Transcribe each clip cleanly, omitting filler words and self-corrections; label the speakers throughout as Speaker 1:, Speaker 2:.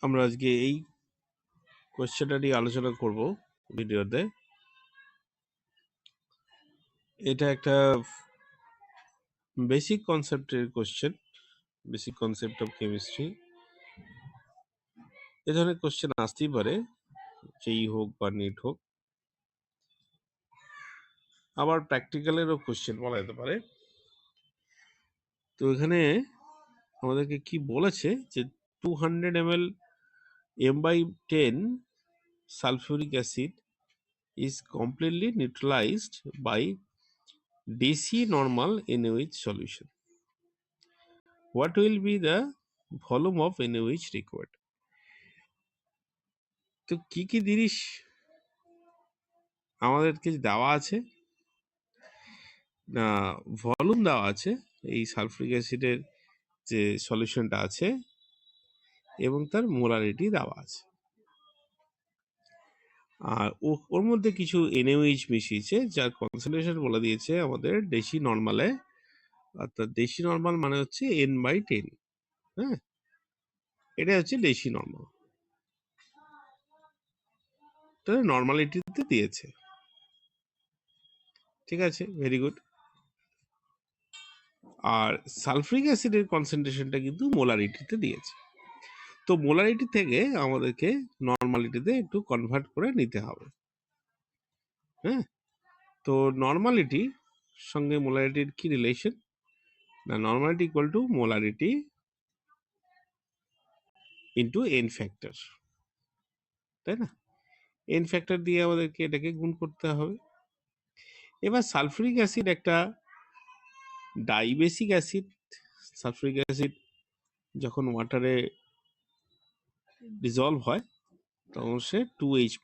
Speaker 1: আমরা আজকে এই কোয়েশ্চেনটা নিয়ে আলোচনা করব ভিডিওতে। এটা একটা বেসিক কনসেপ্টের question, basic concept of chemistry. এ ধরনের কোয়েশ্চেন আসতেই পারে, যেই হোক বা নিট হোক। আবার প্র্যাকটিক্যালেরও কোয়েশ্চেন বলা যেতে পারে। তো এখানে আমাদেরকে কি বলেছে যে 200 ml m/10 sulfuric acid is completely neutralized by DC normal NaOH solution. What will be the volume of NaOH required? তো কি কি জিনিস আমাদেরকে দেওয়া আছে না, ভলিউম দেওয়া আছে এই সালফিউরিক অ্যাসিডের যে সলিউশনটা আছে এবং তার মোলারিটি দেওয়া আছে। আর ওর মধ্যে কিছু NaOH মিশিয়েছে, যার কনসেন্ট্রেশন বলে দিয়েছে আমাদের দেশি নর্মালে। অর্থাৎ দেশি নর্মাল মানে হচ্ছে n/10। হ্যাঁ, এটা হচ্ছে দেশি নর্মাল, তাহলে নর্মালিটিতে দিয়েছে। ঠিক আছে, ভেরি গুড। আর সালফিউরিক অ্যাসিডের কনসেন্ট্রেশনটা কিন্তু মোলারিটিতে দিয়েছে। তো মোলারিটি থেকে আমাদেরকে নর্মালিটিতে একটু কনভার্ট করে নিতে হবে। হ্যাঁ, তো নর্মালিটি সঙ্গে মোলারিটির কি রিলেশন না, normality equal to molarity into N factor, তাই না? এন ফ্যাক্টর দিয়ে আমাদেরকে এটাকে গুণ করতে হবে। এবার সালফিউরিক অ্যাসিড একটা ডাইবেসিক অ্যাসিড। সালফিউরিক অ্যাসিড যখন ওয়াটারে ডিজলভ হয় তখন সে 2H+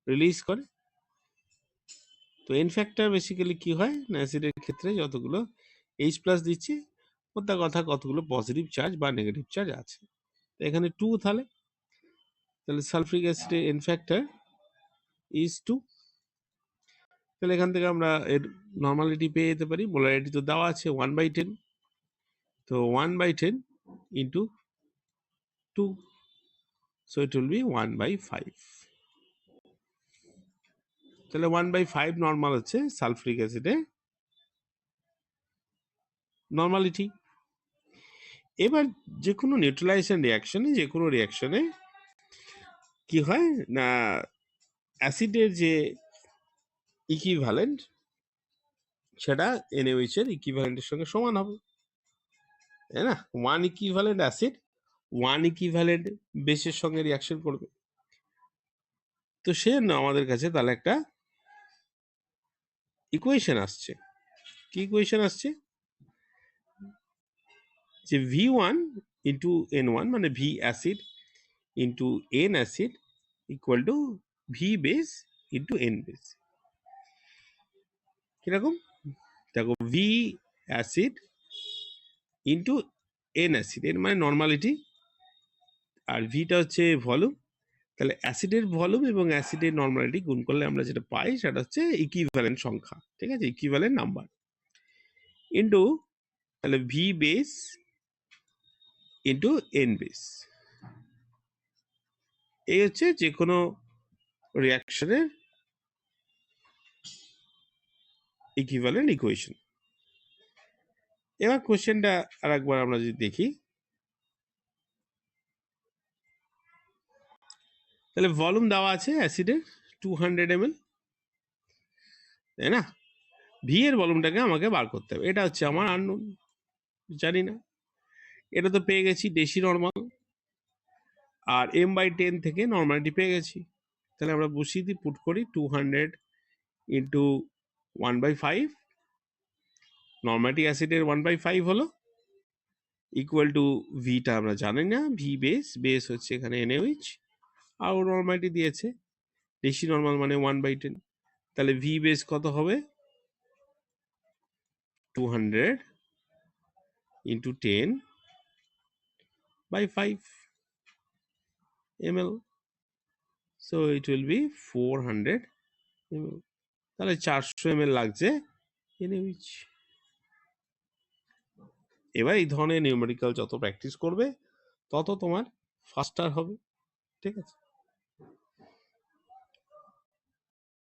Speaker 1: রিলিজ করে। তো এন ফ্যাক্টর বেসিক্যালি কি হয় না, অ্যাসিডের ক্ষেত্রে যতগুলো H+ দিচ্ছে ওটা কথা কতগুলো পজিটিভ চার্জ বা নেগেটিভ চার্জ আছে। তো এখানে 2, তাহলে সালফিউরিক অ্যাসিডের এন ফ্যাক্টর ইজ 2। তাহলে এখান থেকে আমরা এর নর্মালিটি পেয়ে যেতে পারি। মোলারিটি তো দেওয়া আছে 1/10, তো 1/10 into 2, so it will be 1/5। তাহলে 1/5 নর্মাল হচ্ছে সালফিউরিক অ্যাসিডের নর্মালিটি। এবার যে কোনো নিউট্রালাইজেশন রিয়াকশনে, যে কোনো রিয়াকশনে কি হয় না, অ্যাসিডের যে ইকুইভ্যালেন্ট সেটা NaOH এর ইকুইভ্যালেন্টের সঙ্গে সমান হবে, তাই না? 1 ইকুইভ্যালেন্ট অ্যাসিড 1 ইকুইভ্যালেন্ট বেসের সঙ্গে রিয়াকশন করবে। তো সে আমাদের কাছে তাহলে একটা ইকুয়েশন আসছে। কি ইকুয়েশন আসছে? যে V1 ইন্টু N1 মানে V acid into N acid equal to V base into N base. কিরকম দেখো, V acid into N acid, এর মানে নর্মালিটি, আর ভিটা হচ্ছে ভলিউম। তাহলে অ্যাসিডের ভলিউম এবং অ্যাসিডের নর্মালিটি গুণ করলে আমরা যেটা পাই সেটা হচ্ছে ইকুইভ্যালেন্ট সংখ্যা। ঠিক আছে, ইকুইভ্যালেন্ট নাম্বার ইন্টু তাহলে V base into N base. এই হচ্ছে যে কোনো রিয়াকশনের ইকুইভ্যালেন্ট ইকুয়েশন। এবার কোশ্চেনটা আর একবার আমরা যদি দেখি, তাহলে ভলিউম দেওয়া আছে অ্যাসিডের 200 ml, তাই না? ভি এর ভলিউমটাকে আমাকে বার করতে হবে, এটা হচ্ছে আমার আননোন, জানি না। এটা তো পেয়ে গেছি দেশি নর্মাল, আর m/10 থেকে নর্মালিটি পেয়ে গেছি। তাহলে আমরা বসিয়ে দিই, পুট করি 200 ইন্টু 1/5, নর্মালিটি অ্যাসিডের 1/5 হলো ইকুয়াল টু ভিটা আমরা জানি না, ভি বেস, বেস হচ্ছে এখানে NaOH, আর ও নর্মালিটি দিয়েছে দেশি নর্মাল মানে 1/10। তাহলে ভি বেস কত হবে? 200 into 10/5 ml, so it will be 400 ml। তাহলে 400 ml লাগছে NaOH। এবার এই ধরনের নিউমেরিক্যাল যত প্র্যাকটিস করবে তত তোমার ফাস্টার হবে। ঠিক আছে?